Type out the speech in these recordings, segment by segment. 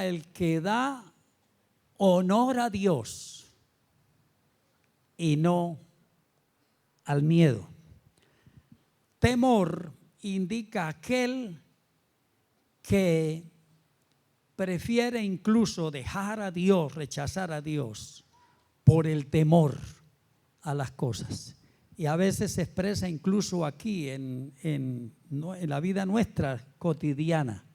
el que da honor a Dios y no al miedo. Temor indica aquel que prefiere incluso dejar a Dios, rechazar a Dios por el temor a las cosas. Y a veces se expresa incluso aquí en la vida nuestra cotidiana.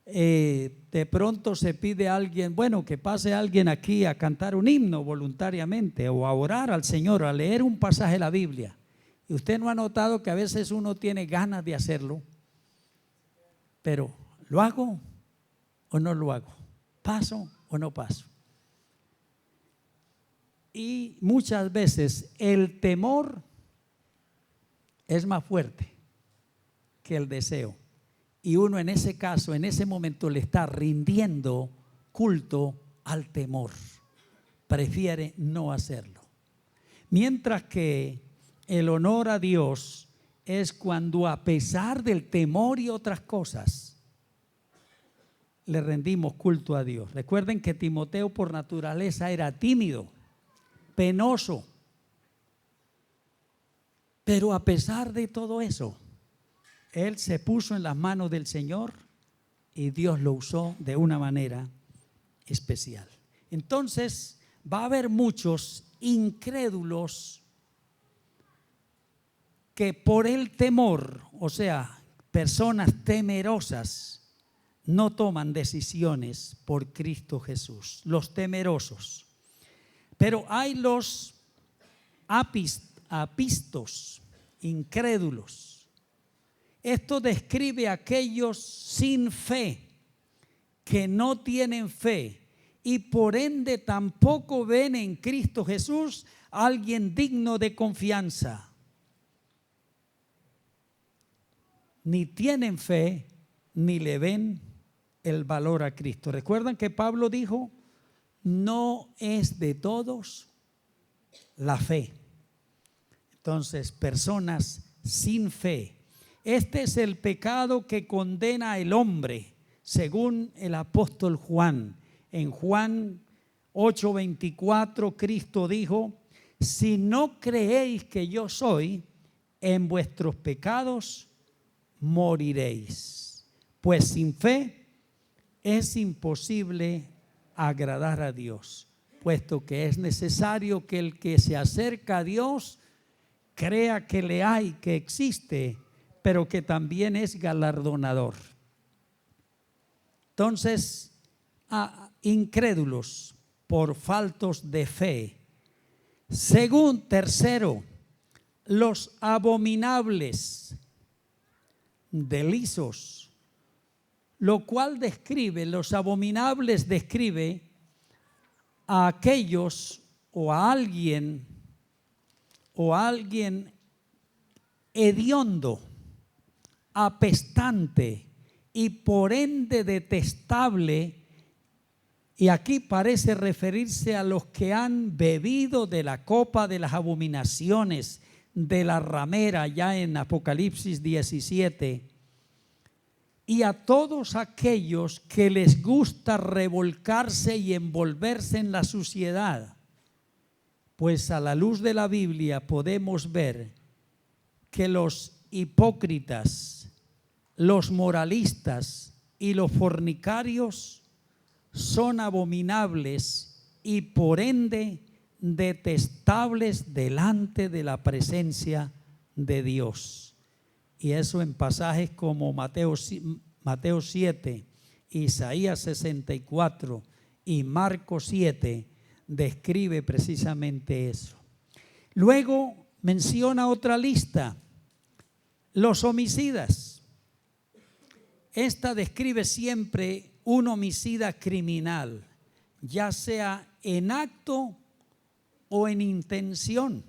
De pronto se pide a alguien, bueno, que pase alguien aquí a cantar un himno voluntariamente o a orar al Señor, a leer un pasaje de la Biblia. Y usted no ha notado que a veces uno tiene ganas de hacerlo, pero ¿lo hago o no lo hago? ¿Paso o no paso? Y muchas veces el temor es más fuerte que el deseo. Y uno en ese caso, en ese momento le está rindiendo culto al temor. Prefiere no hacerlo. Mientras que el honor a Dios es cuando a pesar del temor y otras cosas, le rendimos culto a Dios. Recuerden que Timoteo por naturaleza era tímido, penoso. Pero a pesar de todo eso, él se puso en las manos del Señor y Dios lo usó de una manera especial. Entonces va a haber muchos incrédulos que por el temor, o sea, personas temerosas, no toman decisiones por Cristo Jesús, los temerosos. Pero hay los apistos, incrédulos. Esto describe a aquellos sin fe, que no tienen fe y por ende tampoco ven en Cristo Jesús a alguien digno de confianza. Ni tienen fe, ni le ven el valor a Cristo. ¿Recuerdan que Pablo dijo, no es de todos la fe? Entonces, personas sin fe. Este es el pecado que condena al hombre, según el apóstol Juan. En Juan 8:24, Cristo dijo, si no creéis que yo soy, en vuestros pecados moriréis. Pues sin fe es imposible agradar a Dios, puesto que es necesario que el que se acerca a Dios crea que le hay, que existe, pero que también es galardonador. Entonces, incrédulos por faltos de fe. Tercero, los abominables, delizos, lo cual los abominables describe a aquellos o a alguien hediondo, apestante y por ende detestable, y aquí parece referirse a los que han bebido de la copa de las abominaciones de la ramera, ya en Apocalipsis 17, y a todos aquellos que les gusta revolcarse y envolverse en la suciedad, pues a la luz de la Biblia podemos ver que los hipócritas, los moralistas y los fornicarios son abominables y por ende detestables delante de la presencia de Dios. Y eso en pasajes como Mateo 7, Isaías 64 y Marcos 7 describe precisamente eso. Luego menciona otra lista, los homicidas. Esta describe siempre un homicida criminal, ya sea en acto o en intención.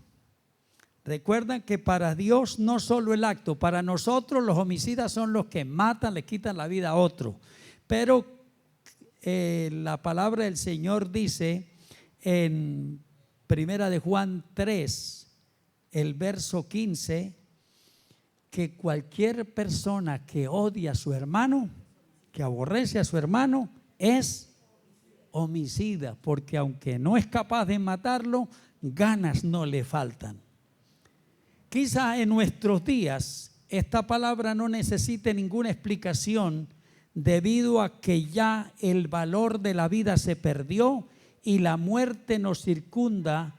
Recuerdan que para Dios no solo el acto, para nosotros los homicidas son los que matan, le quitan la vida a otro. Pero la palabra del Señor dice en Primera de Juan 3, el verso 15, que cualquier persona que odia a su hermano, que aborrece a su hermano es homicida, porque aunque no es capaz de matarlo, ganas no le faltan. Quizá en nuestros días esta palabra no necesite ninguna explicación debido a que ya el valor de la vida se perdió y la muerte nos circunda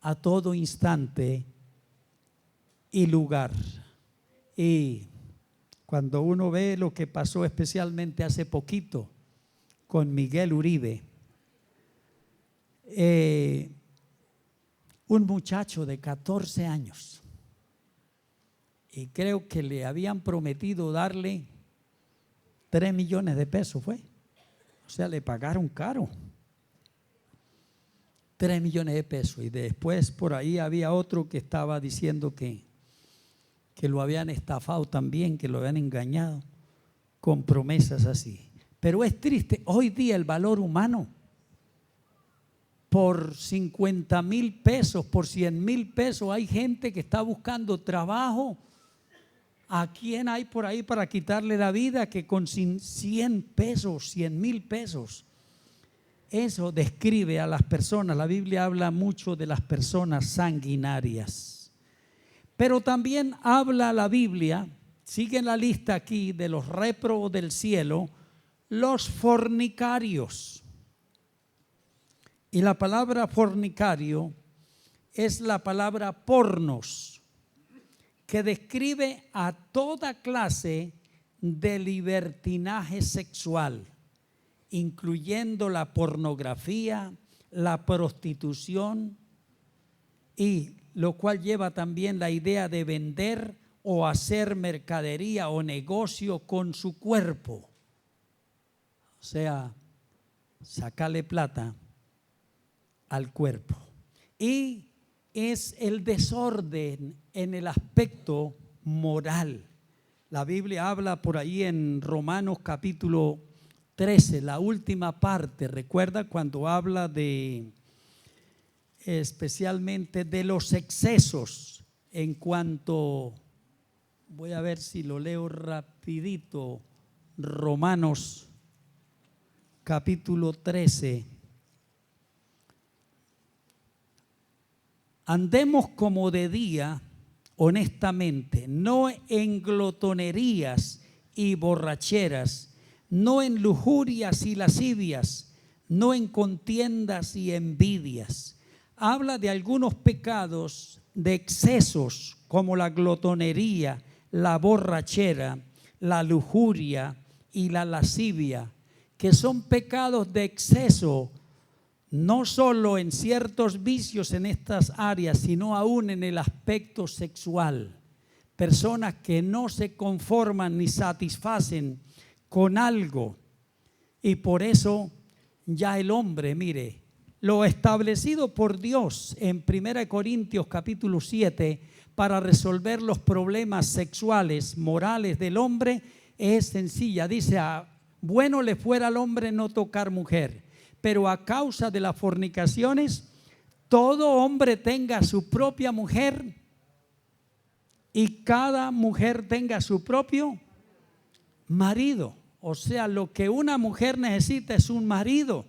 a todo instante y lugar. Y cuando uno ve lo que pasó especialmente hace poquito con Miguel Uribe, un muchacho de 14 años, y creo que le habían prometido darle 3 millones de pesos, fue. O sea, le pagaron caro. 3 millones de pesos. Y después por ahí había otro que estaba diciendo que lo habían estafado también, que lo habían engañado con promesas así. Pero es triste, hoy día el valor humano por 50,000 pesos, por 100,000 pesos, hay gente que está buscando trabajo. ¿A quién hay por ahí para quitarle la vida que con 100 pesos, 100,000 pesos? Eso describe a las personas. La Biblia habla mucho de las personas sanguinarias. Pero también habla la Biblia, sigue en la lista aquí de los réprobos del cielo, los fornicarios. Y la palabra fornicario es la palabra pornos, que describe a toda clase de libertinaje sexual, incluyendo la pornografía, la prostitución, y lo cual lleva también la idea de vender o hacer mercadería o negocio con su cuerpo. O sea, sacarle plata al cuerpo. Y es el desorden en el aspecto moral. La Biblia habla por ahí en Romanos capítulo 13, la última parte. Recuerda cuando habla de especialmente de los excesos en cuanto, voy a ver si lo leo rapidito, Romanos capítulo 13. Andemos como de día, honestamente, no en glotonerías y borracheras, no en lujurias y lascivias, no en contiendas y envidias. Habla de algunos pecados de excesos como la glotonería, la borrachera, la lujuria y la lascivia, que son pecados de exceso, no solo en ciertos vicios en estas áreas, sino aún en el aspecto sexual. Personas que no se conforman ni satisfacen con algo, y por eso ya el hombre, mire, lo establecido por Dios en 1 Corintios capítulo 7 para resolver los problemas sexuales, morales del hombre es sencilla. Dice, bueno le fuera al hombre no tocar mujer, pero a causa de las fornicaciones, todo hombre tenga su propia mujer y cada mujer tenga su propio marido. O sea, lo que una mujer necesita es un marido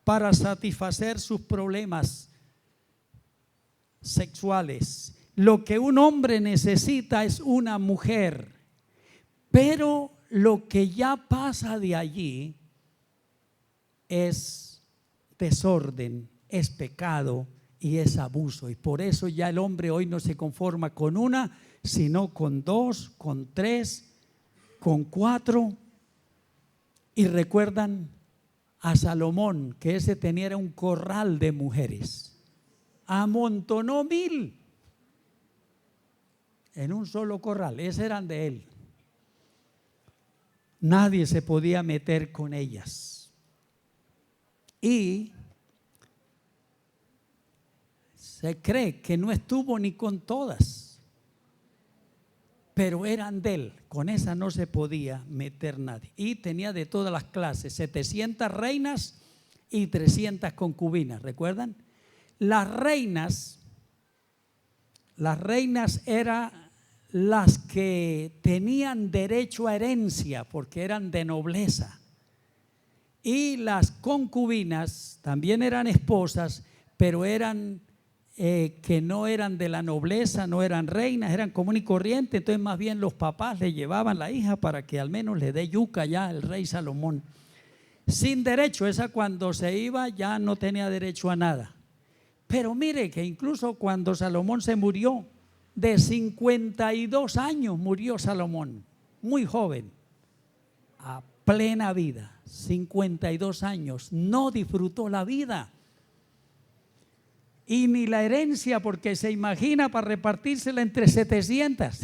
para satisfacer sus problemas sexuales. Lo que un hombre necesita es una mujer. Pero lo que ya pasa de allí es desorden, es pecado y es abuso. Y por eso ya el hombre hoy no se conforma con una, sino con 2, con 3, con 4. Y recuerdan a Salomón, que ese tenía un corral de mujeres. Amontonó 1,000 en un solo corral. Esas eran de él. Nadie se podía meter con ellas. Y se cree que no estuvo ni con todas, pero eran de él. Con esa no se podía meter nadie. Y tenía de todas las clases, 700 reinas y 300 concubinas. ¿Recuerdan? Las reinas era las que tenían derecho a herencia porque eran de nobleza. Y las concubinas también eran esposas, pero eran que no eran de la nobleza, no eran reinas, eran común y corriente. Entonces más bien los papás le llevaban la hija para que al menos le dé yuca ya el rey Salomón. Sin derecho, esa cuando se iba ya no tenía derecho a nada. Pero mire que incluso cuando Salomón se murió, de 52 años murió Salomón, muy joven, a plena vida, 52 años, no disfrutó la vida. Y ni la herencia, porque se imagina para repartírsela entre 700.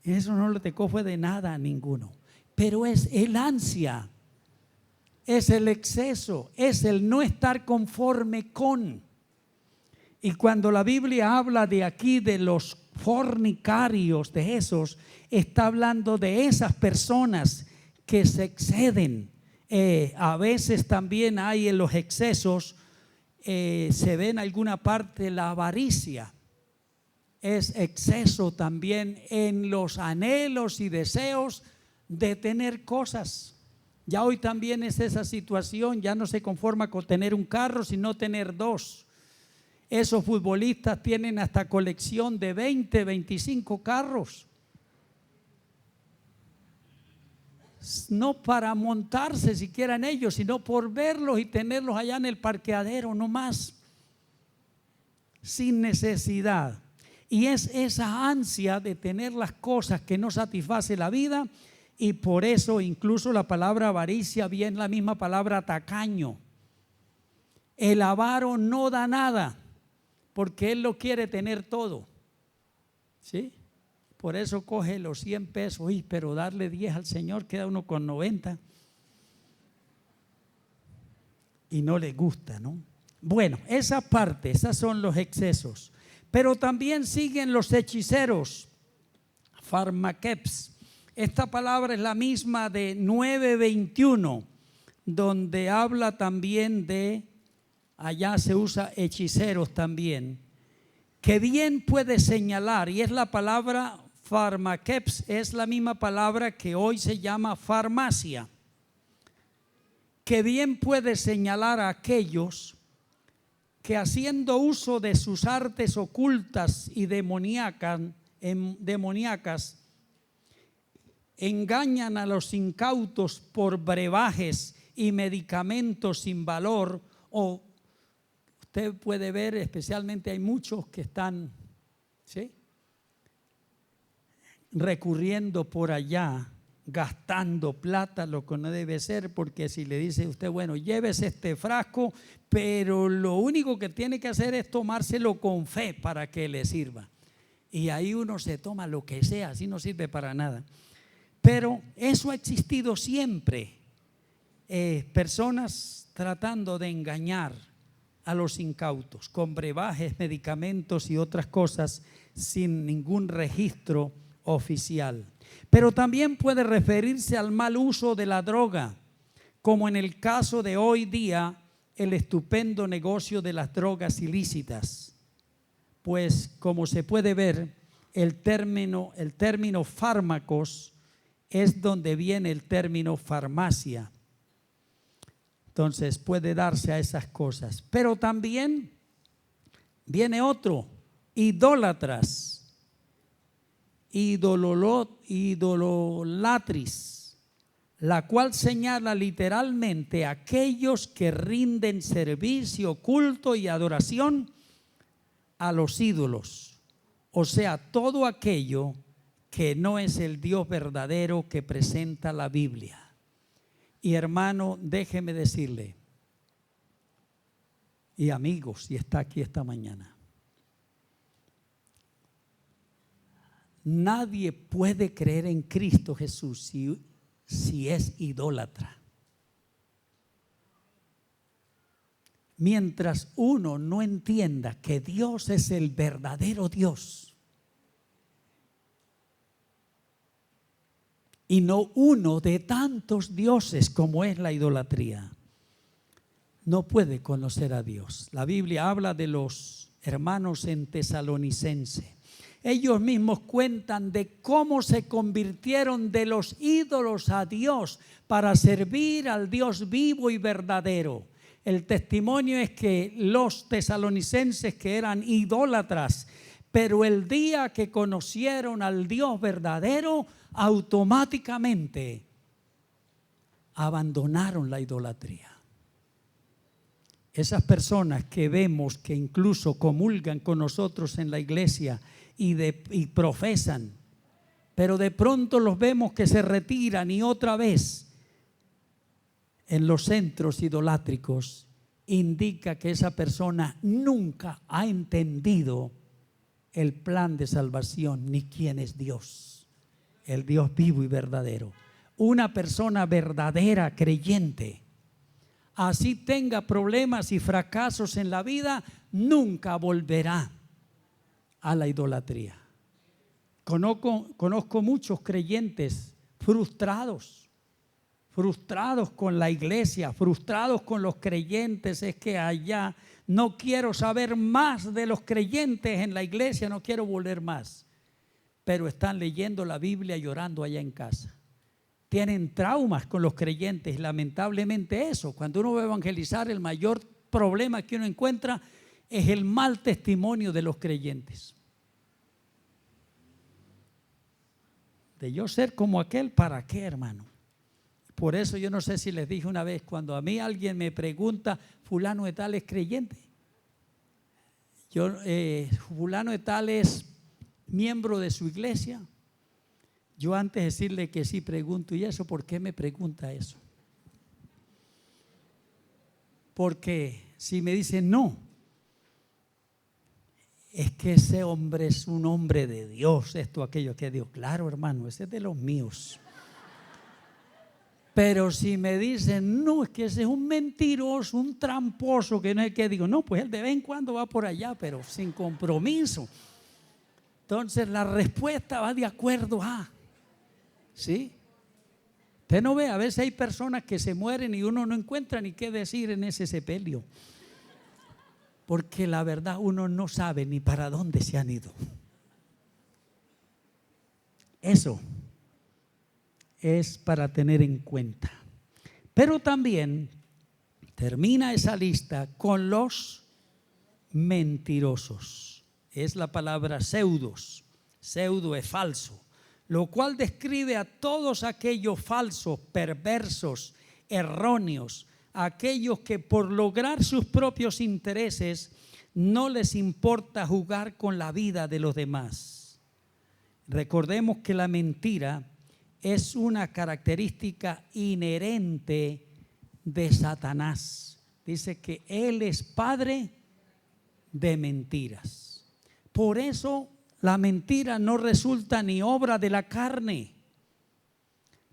Eso no le tocó fue de nada a ninguno. Pero es el ansia, es el exceso, es el no estar conforme con. Y cuando la Biblia habla de aquí de los fornicarios, de esos, está hablando de esas personas que se exceden. A veces también hay en los excesos, se ve en alguna parte la avaricia. Es exceso también en los anhelos y deseos de tener cosas. Ya hoy también es esa situación, ya no se conforma con tener un carro, sino tener dos. Esos futbolistas tienen hasta colección de 20, 25 carros. No para montarse siquiera en ellos, sino por verlos y tenerlos allá en el parqueadero, no más. Sin necesidad. Y es esa ansia de tener las cosas que no satisface la vida, y por eso incluso la palabra avaricia viene la misma palabra tacaño. El avaro no da nada, porque él lo quiere tener todo. ¿Sí? Por eso coge los 100 pesos, pero darle 10 al Señor, queda uno con 90. Y no le gusta, ¿no? Bueno, esa parte, esas son los excesos. Pero también siguen los hechiceros, pharmakeps. Esta palabra es la misma de 9:21, donde habla también de, allá se usa hechiceros también, que bien puede señalar, y es la palabra pharmakeps, es la misma palabra que hoy se llama farmacia, que bien puede señalar a aquellos que haciendo uso de sus artes ocultas y demoníacas, engañan a los incautos por brebajes y medicamentos sin valor. O usted puede ver, especialmente hay muchos que están, ¿sí?, recurriendo por allá, gastando plata, lo que no debe ser, porque si le dice usted, bueno, llévese este frasco, pero lo único que tiene que hacer es tomárselo con fe para que le sirva. Y ahí uno se toma lo que sea, así no sirve para nada. Pero eso ha existido siempre. Personas tratando de engañar a los incautos con brebajes, medicamentos y otras cosas sin ningún registro oficial. Pero también puede referirse al mal uso de la droga, como en el caso de hoy día, el estupendo negocio de las drogas ilícitas. Pues como se puede ver, el término fármacos es donde viene el término farmacia. Entonces puede darse a esas cosas. Pero también viene otro, idólatras, idolatris, la cual señala literalmente a aquellos que rinden servicio, culto y adoración a los ídolos, o sea, todo aquello que no es el Dios verdadero que presenta la Biblia. Y hermano, déjeme decirle, y amigos, y está aquí esta mañana, nadie puede creer en Cristo Jesús si es idólatra. Mientras uno no entienda que Dios es el verdadero Dios y no uno de tantos dioses como es la idolatría, no puede conocer a Dios. La Biblia habla de los hermanos en Tesalonicense. ellos mismos cuentan de cómo se convirtieron de los ídolos a Dios para servir al Dios vivo y verdadero. El testimonio es que los tesalonicenses, que eran idólatras, pero el día que conocieron al Dios verdadero, automáticamente abandonaron la idolatría. Esas personas que vemos que incluso comulgan con nosotros en la iglesia y profesan, pero de pronto los vemos que se retiran y otra vez en los centros idolátricos, indica que esa persona nunca ha entendido el plan de salvación ni quién es Dios, el Dios vivo y verdadero. Una persona verdadera, creyente, así tenga problemas y fracasos en la vida, nunca volverá a la idolatría. Conozco muchos creyentes frustrados con la iglesia, frustrados con los creyentes. Es que allá no quiero saber más de los creyentes en la iglesia, no quiero volver más. Pero están leyendo la Biblia llorando allá en casa. Tienen traumas con los creyentes, lamentablemente eso. Cuando uno va a evangelizar, el mayor problema que uno encuentra es el mal testimonio de los creyentes. De yo ser como aquel, ¿para qué, hermano? Por eso yo no sé si les dije una vez, cuando a mí alguien me pregunta, fulano de tal es creyente. Fulano de tal es miembro de su iglesia. Yo antes de decirle que sí pregunto, ¿y eso por qué me pregunta eso? Porque si me dice no, es que ese hombre es un hombre de Dios, esto, aquello, que Dios, claro, hermano, ese es de los míos. Pero si me dicen, no, es que ese es un mentiroso, un tramposo, que no es que digo, no, pues él de vez en cuando va por allá, pero sin compromiso. Entonces la respuesta va de acuerdo a, ¿sí? Usted no ve, a veces hay personas que se mueren y uno no encuentra ni qué decir en ese sepelio. Porque la verdad uno no sabe ni para dónde se han ido. Eso es para tener en cuenta. Pero también termina esa lista con los mentirosos. Es la palabra pseudos. Pseudo es falso. Lo cual describe a todos aquellos falsos, perversos, erróneos, aquellos que por lograr sus propios intereses no les importa jugar con la vida de los demás. Recordemos que la mentira es una característica inherente de Satanás. Dice que él es padre de mentiras. Por eso la mentira no resulta ni obra de la carne,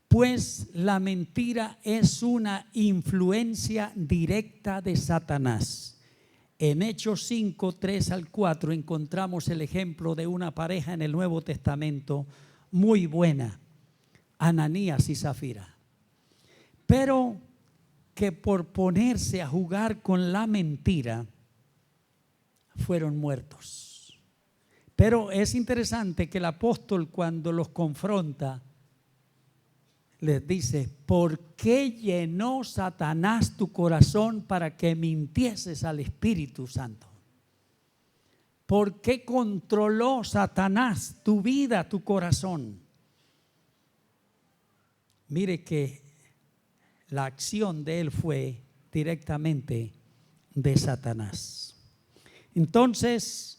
pues la mentira es una influencia directa de Satanás. En Hechos 5, 3 al 4 encontramos el ejemplo de una pareja en el Nuevo Testamento muy buena, Ananías y Zafira, pero que por ponerse a jugar con la mentira fueron muertos. Pero es interesante que el apóstol, cuando los confronta, les dice, ¿por qué llenó Satanás tu corazón para que mintieses al Espíritu Santo? ¿Por qué controló Satanás tu vida, tu corazón? Mire que la acción de él fue directamente de Satanás. Entonces,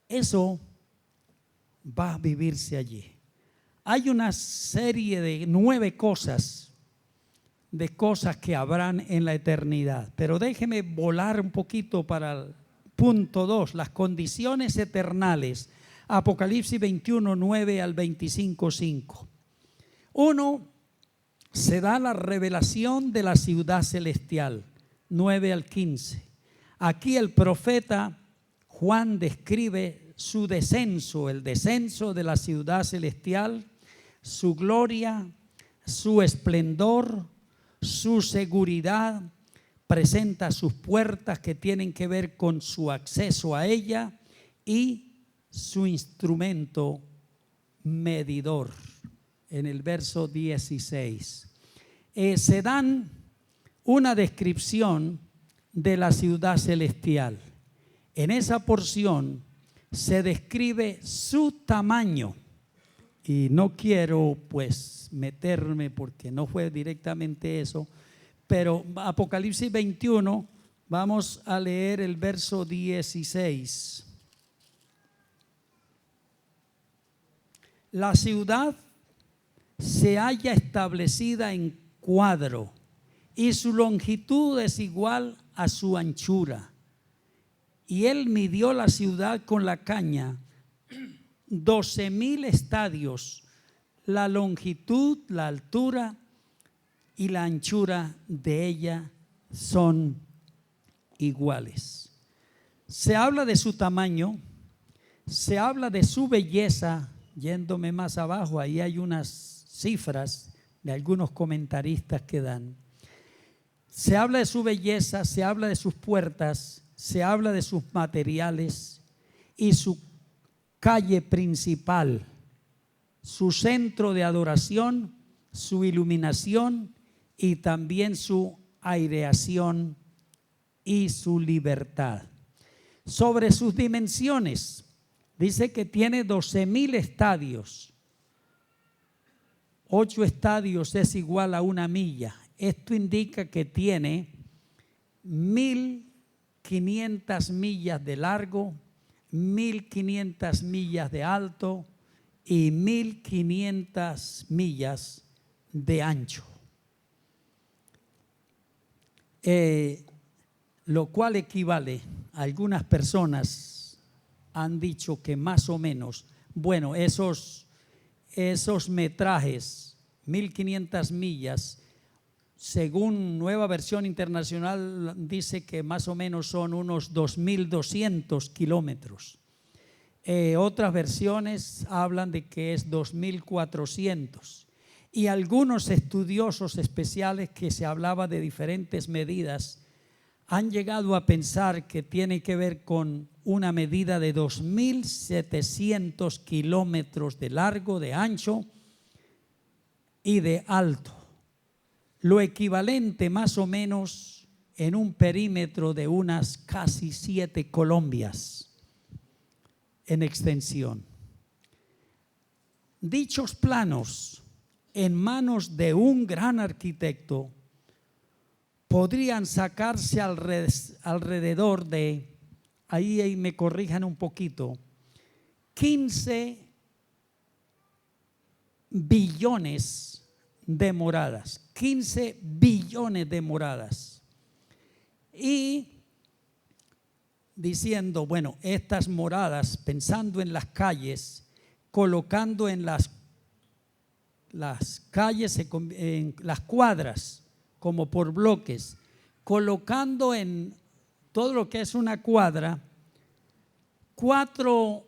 eso va a vivirse allí. Hay una serie de 9 cosas, que habrán en la eternidad. Pero déjeme volar un poquito para el punto 2, las condiciones eternales. Apocalipsis 21, 9 al 25, 5. 1, se da la revelación de la ciudad celestial, 9 al 15. Aquí el profeta Juan describe su descenso, el descenso de la ciudad celestial, su gloria, su esplendor, su seguridad, presenta sus puertas que tienen que ver con su acceso a ella y su instrumento medidor. En el verso 16 se dan una descripción de la ciudad celestial. En esa porción se describe su tamaño, y no quiero pues meterme porque no fue directamente eso, pero Apocalipsis 21, vamos a leer el verso 16. La ciudad se halla establecida en cuadro y su longitud es igual a su anchura. Y él midió la ciudad con la caña, 12,000 estadios, la longitud, la altura y la anchura de ella son iguales. Se habla de su tamaño, se habla de su belleza. Yéndome más abajo, ahí hay unas cifras de algunos comentaristas que dan. Se habla de su belleza, se habla de sus puertas, se habla de sus materiales y su calle principal, su centro de adoración, su iluminación y también su aireación y su libertad. Sobre sus dimensiones, dice que tiene 12,000 estadios. 8 estadios es igual a 1 milla. Esto indica que tiene 1,500 millas de largo, 1,500 millas de alto y 1,500 millas de ancho. Lo cual equivale, a algunas personas han dicho que más o menos, bueno, esos metrajes, 1,500 millas, según Nueva Versión Internacional, dice que más o menos son unos 2,200 kilómetros. Otras versiones hablan de que es 2,400. Y algunos estudiosos especiales que se hablaba de diferentes medidas han llegado a pensar que tiene que ver con una medida de 2,700 kilómetros de largo, de ancho y de alto. Lo equivalente más o menos en un perímetro de unas casi 7 Colombias en extensión. Dichos planos en manos de un gran arquitecto podrían sacarse alrededor de, ahí me corrijan un poquito, 15 billones de moradas, 15 billones de moradas. Y diciendo, bueno, estas moradas, pensando en las calles, colocando en las calles, en las cuadras, como por bloques, colocando en todo lo que es una cuadra 4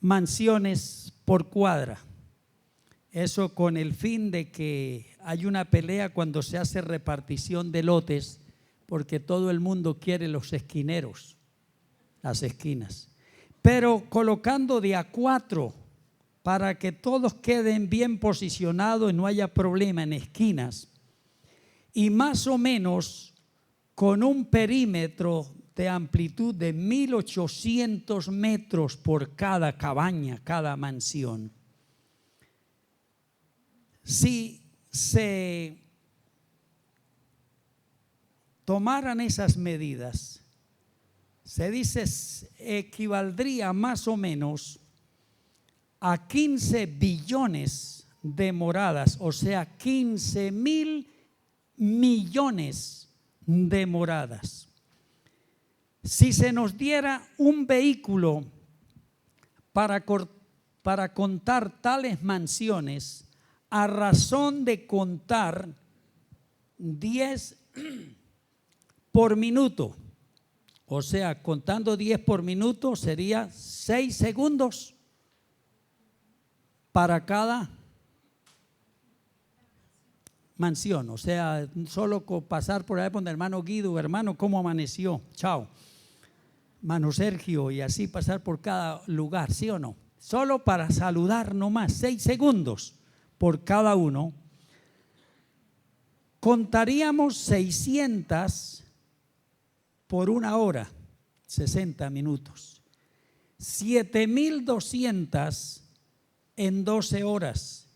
mansiones por cuadra. Eso con el fin de que hay una pelea cuando se hace repartición de lotes, porque todo el mundo quiere los esquineros, las esquinas. Pero colocando de a 4 para que todos queden bien posicionados y no haya problema en esquinas, y más o menos con un perímetro de amplitud de 1,800 metros por cada cabaña, cada mansión. Si se tomaran esas medidas, se dice equivaldría más o menos a 15 billones de moradas, o sea, 15,000 millones de moradas. Si se nos diera un vehículo para contar tales mansiones, a razón de contar 10 por minuto, o sea, contando 10 por minuto sería 6 segundos para cada mansión. O sea, solo pasar por ahí con el hermano Guido, hermano, ¿cómo amaneció? Chao. Mano Sergio, y así pasar por cada lugar, ¿sí o no? Solo para saludar nomás, 6 segundos por cada uno. Contaríamos 600 por 1 hora, 60 minutos. 7,200 en 12 horas.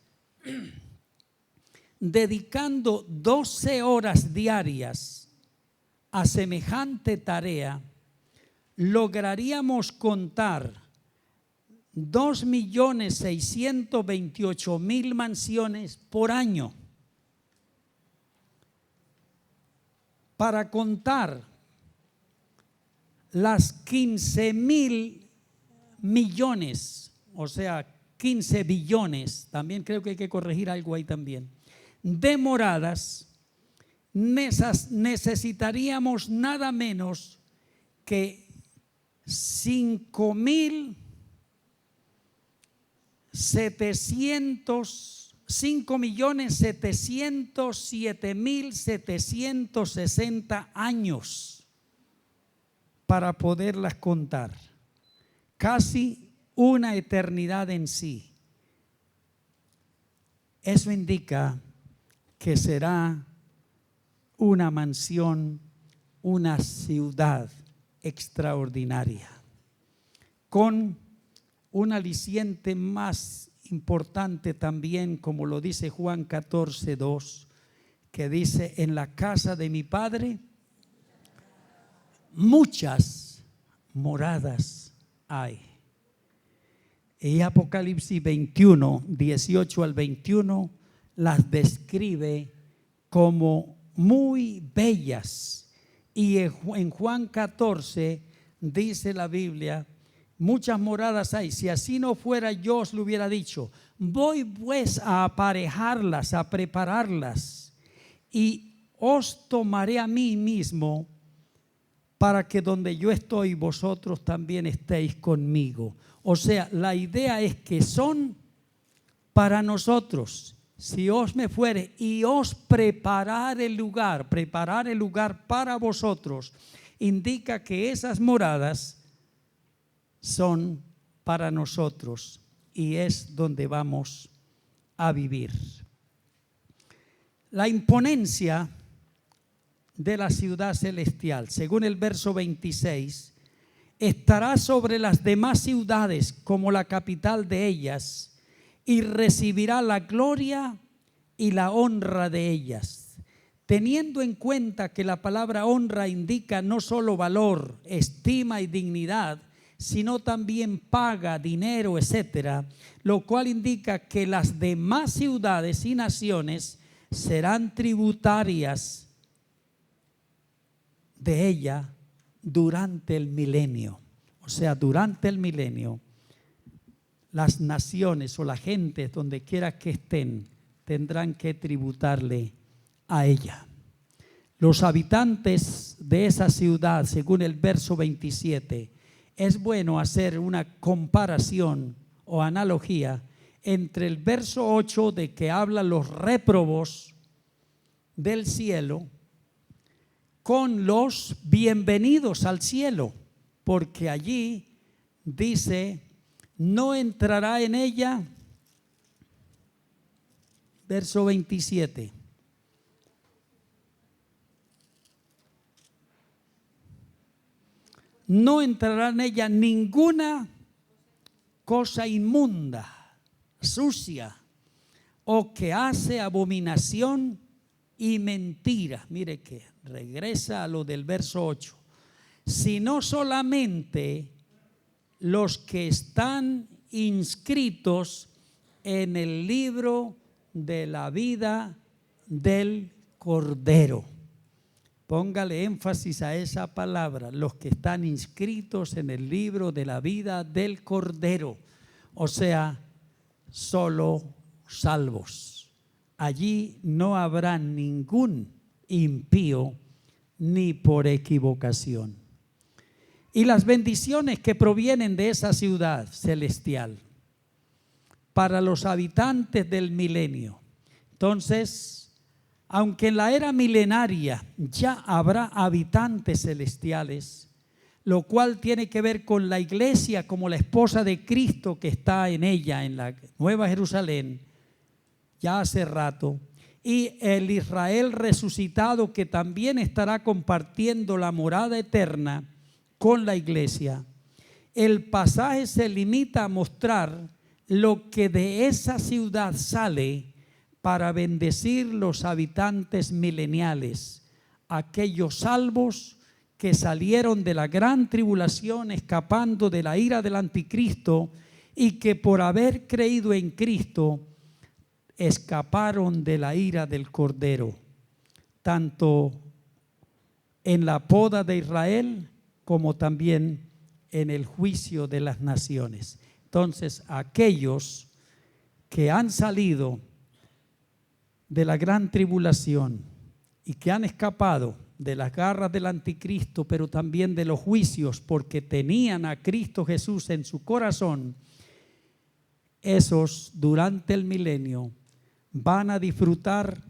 Dedicando 12 horas diarias a semejante tarea, lograríamos contar 2,628,000 mansiones por año. Para contar las 15,000 millones, o sea, 15 billones, también creo que hay que corregir algo ahí también, de moradas, necesitaríamos nada menos que 5,707,760 años para poderlas contar. Casi una eternidad en sí. Eso indica que será una mansión, una ciudad extraordinaria, con un aliciente más importante también, como lo dice Juan 14:2, que dice: en la casa de mi Padre muchas moradas hay. Y Apocalipsis 21, 18 al 21 las describe como muy bellas. Y en Juan 14 dice la Biblia: muchas moradas hay. Si así no fuera, yo os lo hubiera dicho. Voy pues a aparejarlas, a prepararlas, y os tomaré a mí mismo, para que donde yo estoy, vosotros también estéis conmigo. O sea, la idea es que son para nosotros. Si os me fuere y os preparar el lugar para vosotros, indica que esas moradas son para nosotros y es donde vamos a vivir. La imponencia de la ciudad celestial, según el verso 26, estará sobre las demás ciudades como la capital de ellas, y recibirá la gloria y la honra de ellas. Teniendo en cuenta que la palabra honra indica no solo valor, estima y dignidad, sino también paga, dinero, etcétera, lo cual indica que las demás ciudades y naciones serán tributarias de ella durante el milenio. O sea, durante el milenio, las naciones o la gente, donde quiera que estén, tendrán que tributarle a ella. Los habitantes de esa ciudad, según el verso 27, es bueno hacer una comparación o analogía entre el verso 8, de que habla los réprobos del cielo, con los bienvenidos al cielo, porque allí dice: no entrará en ella, verso 27, no entrará en ella ninguna cosa inmunda, sucia, o que hace abominación y mentira. Mire que regresa a lo del verso 8, sino solamente los que están inscritos en el libro de la vida del Cordero. Póngale énfasis a esa palabra: los que están inscritos en el libro de la vida del Cordero. O sea, solo salvos. Allí no habrá ningún impío ni por equivocación. Y las bendiciones que provienen de esa ciudad celestial para los habitantes del milenio. Entonces, aunque en la era milenaria ya habrá habitantes celestiales, lo cual tiene que ver con la iglesia como la esposa de Cristo que está en ella, en la Nueva Jerusalén, ya hace rato, y el Israel resucitado que también estará compartiendo la morada eterna con la iglesia. El pasaje se limita a mostrar lo que de esa ciudad sale para bendecir los habitantes mileniales, aquellos salvos que salieron de la gran tribulación escapando de la ira del anticristo y que por haber creído en Cristo escaparon de la ira del Cordero, tanto en la poda de Israel como también en el juicio de las naciones. Entonces, aquellos que han salido de la gran tribulación y que han escapado de las garras del anticristo, pero también de los juicios, porque tenían a Cristo Jesús en su corazón, esos durante el milenio van a disfrutar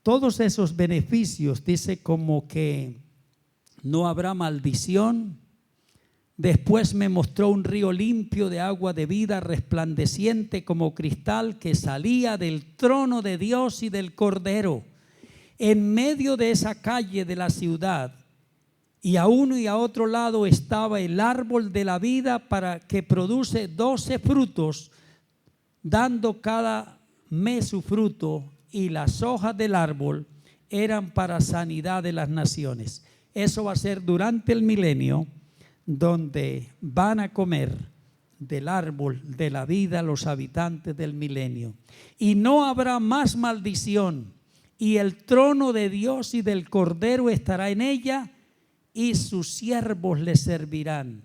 todos esos beneficios. Dice como que no habrá maldición. Después me mostró un río limpio de agua de vida, resplandeciente como cristal, que salía del trono de Dios y del Cordero. En medio de esa calle de la ciudad, y a uno y a otro lado estaba el árbol de la vida, para que produce 12 frutos, dando cada mes su fruto, y las hojas del árbol eran para sanidad de las naciones. Eso va a ser durante el milenio, donde van a comer del árbol de la vida los habitantes del milenio. Y no habrá más maldición, y el trono de Dios y del Cordero estará en ella, y sus siervos le servirán,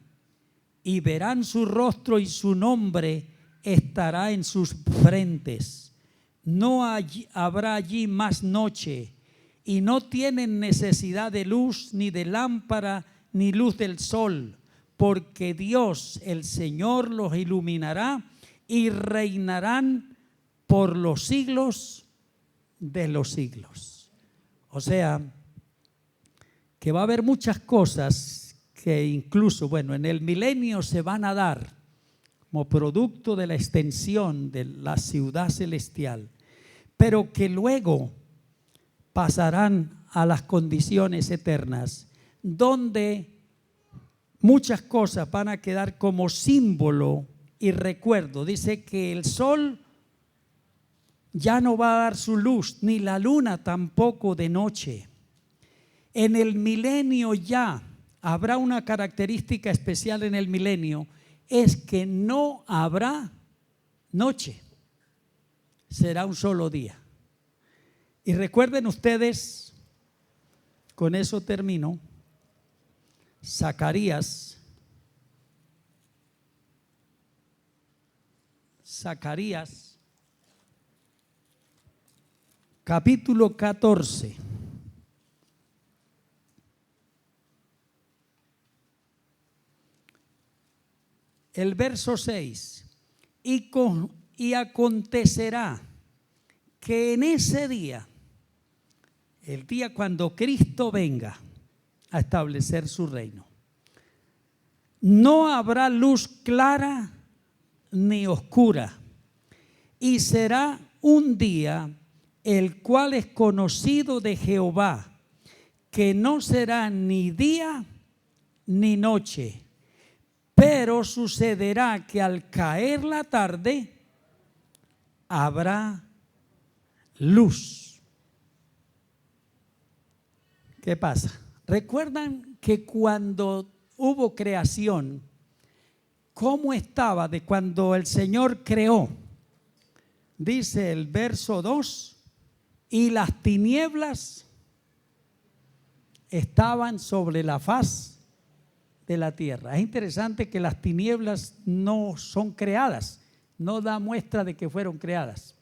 y verán su rostro, y su nombre estará en sus frentes. No habrá allí más noche, y no tienen necesidad de luz, ni de lámpara, ni luz del sol, porque Dios, el Señor, los iluminará, y reinarán por los siglos de los siglos. O sea, que va a haber muchas cosas que incluso, bueno, en el milenio se van a dar como producto de la extensión de la ciudad celestial, pero que luego pasarán a las condiciones eternas, donde muchas cosas van a quedar como símbolo y recuerdo. Dice que el sol ya no va a dar su luz, ni la luna tampoco de noche. En el milenio ya habrá una característica especial en el milenio, es que no habrá noche, será un solo día. Y recuerden ustedes, con eso termino, Zacarías capítulo 14. El verso 6, y acontecerá que en ese día, el día cuando Cristo venga a establecer su reino, no habrá luz clara ni oscura, y será un día el cual es conocido de Jehová, que no será ni día ni noche. Pero sucederá que al caer la tarde habrá luz. ¿Qué pasa? ¿Recuerdan que cuando hubo creación, cómo estaba de cuando el Señor creó? Dice el verso 2, y las tinieblas estaban sobre la faz de la tierra. Es interesante que las tinieblas no son creadas, no da muestra de que fueron creadas,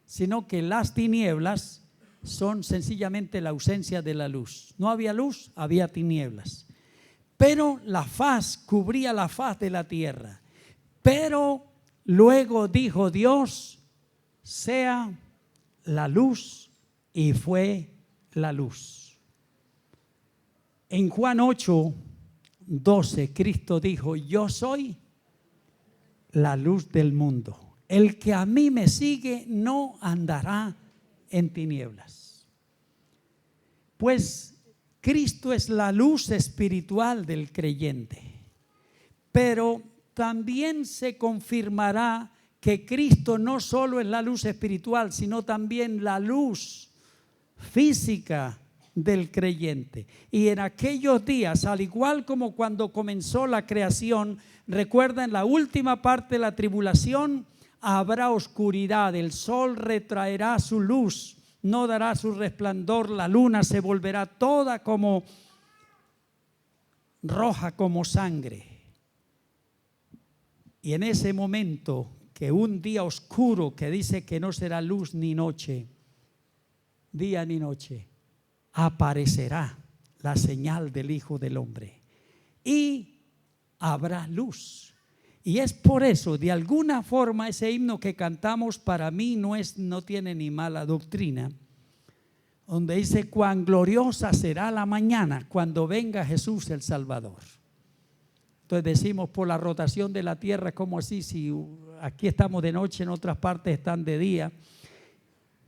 sino que las tinieblas son sencillamente la ausencia de la luz. No había luz, había tinieblas. Pero la faz cubría la faz de la tierra. Pero luego dijo Dios, sea la luz, y fue la luz. En Juan 8 12, Cristo dijo: yo soy la luz del mundo. El que a mí me sigue no andará en tinieblas. Pues Cristo es la luz espiritual del creyente. Pero también se confirmará que Cristo no solo es la luz espiritual, sino también la luz física del creyente. Y en aquellos días, al igual como cuando comenzó la creación, recuerda, en la última parte de la tribulación habrá oscuridad, el sol retraerá su luz, no dará su resplandor, la luna se volverá toda como roja como sangre. Y en ese momento, que un día oscuro que dice que no será luz ni noche, día ni noche, aparecerá la señal del Hijo del Hombre y habrá luz. Y es por eso, de alguna forma, ese himno que cantamos para mí no tiene ni mala doctrina, donde dice: cuán gloriosa será la mañana cuando venga Jesús el Salvador. Entonces decimos, por la rotación de la tierra, como así, si aquí estamos de noche, en otras partes están de día.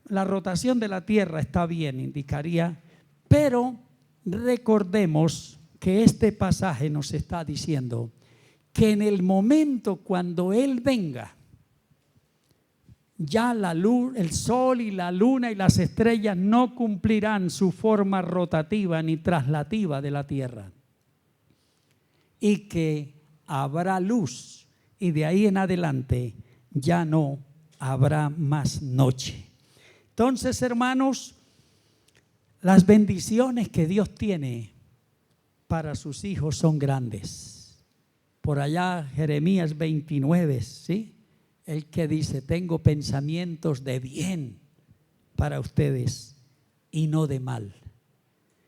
La rotación de la tierra está bien, indicaría, pero recordemos que este pasaje nos está diciendo que en el momento cuando Él venga, ya la luz, el sol y la luna y las estrellas no cumplirán su forma rotativa ni traslativa de la tierra, y que habrá luz, y de ahí en adelante ya no habrá más noche. Entonces, hermanos, las bendiciones que Dios tiene para sus hijos son grandes. Por allá Jeremías 29, ¿sí? El que dice: tengo pensamientos de bien para ustedes y no de mal.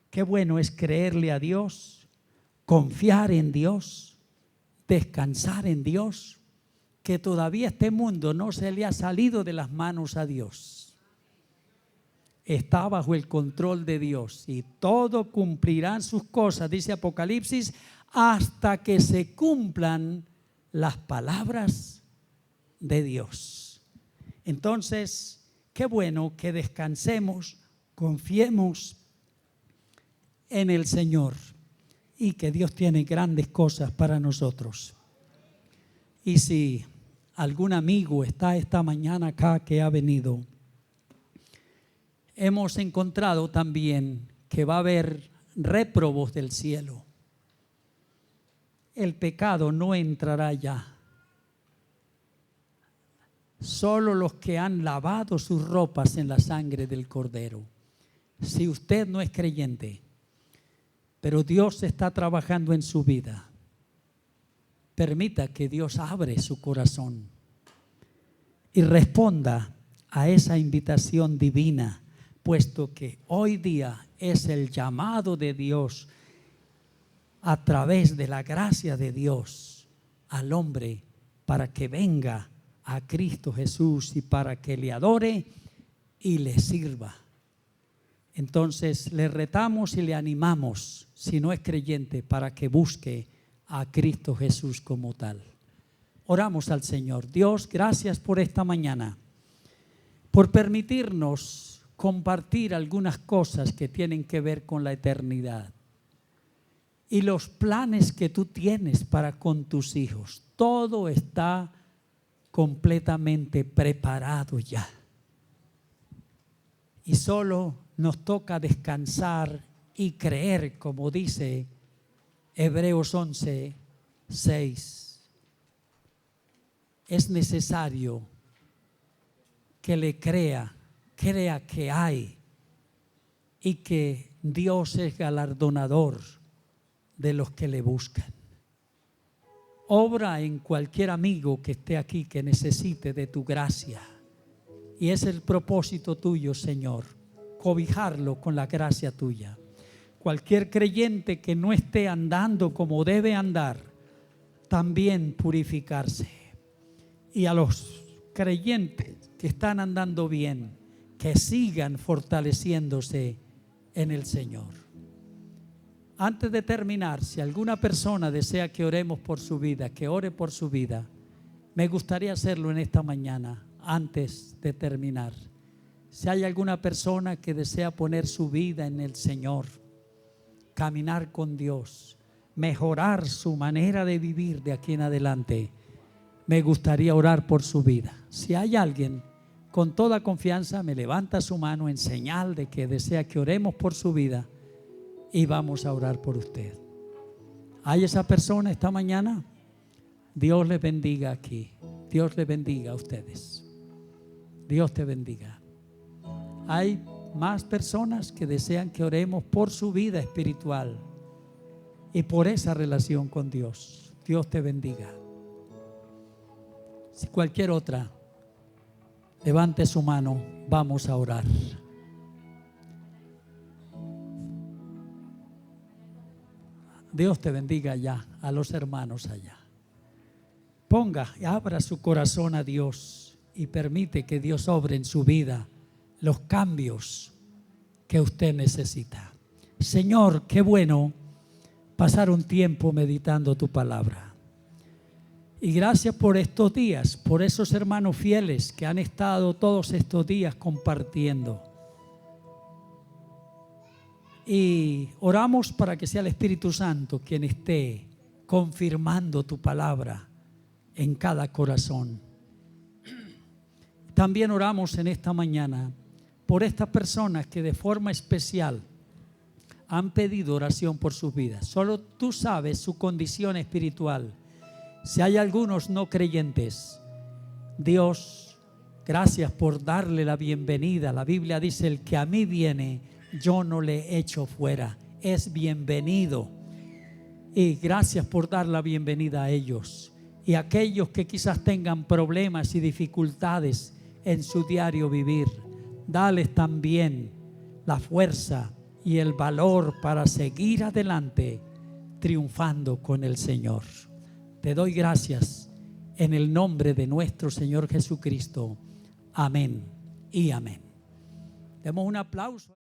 Qué bueno es creerle a Dios, confiar en Dios, descansar en Dios, que todavía este mundo no se le ha salido de las manos a Dios. Está bajo el control de Dios y todo cumplirán sus cosas, dice Apocalipsis, hasta que se cumplan las palabras de Dios. Entonces, qué bueno que descansemos, confiemos en el Señor y que Dios tiene grandes cosas para nosotros. Y si algún amigo está esta mañana acá que ha venido, hemos encontrado también que va a haber réprobos del cielo. El pecado no entrará ya. Solo los que han lavado sus ropas en la sangre del Cordero. Si usted no es creyente, pero Dios está trabajando en su vida, permita que Dios abra su corazón y responda a esa invitación divina, puesto que hoy día es el llamado de Dios a través de la gracia de Dios al hombre para que venga a Cristo Jesús y para que le adore y le sirva. Entonces le retamos y le animamos, si no es creyente, para que busque a Cristo Jesús como tal. Oramos al Señor. Dios, gracias por esta mañana, por permitirnos compartir algunas cosas que tienen que ver con la eternidad y los planes que tú tienes para con tus hijos. Todo está completamente preparado ya. Y solo nos toca descansar y creer, como dice Hebreos 11:6. Es necesario que le crea que hay y que Dios es galardonador de los que le buscan. Obra en cualquier amigo que esté aquí que necesite de tu gracia. Y es el propósito tuyo, Señor, cobijarlo con la gracia tuya. Cualquier creyente que no esté andando como debe andar, también purificarse. Y a los creyentes que están andando bien, que sigan fortaleciéndose en el Señor. Antes de terminar, si alguna persona desea que oremos por su vida, que ore por su vida, me gustaría hacerlo en esta mañana, antes de terminar. Si hay alguna persona que desea poner su vida en el Señor, caminar con Dios, mejorar su manera de vivir de aquí en adelante, me gustaría orar por su vida. Si hay alguien, con toda confianza me levanta su mano en señal de que desea que oremos por su vida y vamos a orar por usted. ¿Hay esa persona esta mañana? Dios les bendiga aquí. Dios les bendiga a ustedes. Dios te bendiga. Hay más personas que desean que oremos por su vida espiritual y por esa relación con Dios. Dios te bendiga. Si cualquier otra, levante su mano, vamos a orar. Dios te bendiga allá, a los hermanos allá. Ponga y abra su corazón a Dios y permite que Dios obre en su vida los cambios que usted necesita. Señor, qué bueno pasar un tiempo meditando tu palabra. Y gracias por estos días, por esos hermanos fieles que han estado todos estos días compartiendo. Y oramos para que sea el Espíritu Santo quien esté confirmando tu palabra en cada corazón. También oramos en esta mañana por estas personas que de forma especial han pedido oración por sus vidas. Solo tú sabes su condición espiritual. Si hay algunos no creyentes, Dios, gracias por darle la bienvenida. La Biblia dice: el que a mí viene, yo no le echo fuera. Es bienvenido. Y gracias por dar la bienvenida a ellos. Y a aquellos que quizás tengan problemas y dificultades en su diario vivir, dales también la fuerza y el valor para seguir adelante, triunfando con el Señor. Te doy gracias en el nombre de nuestro Señor Jesucristo. Amén y amén. Demos un aplauso.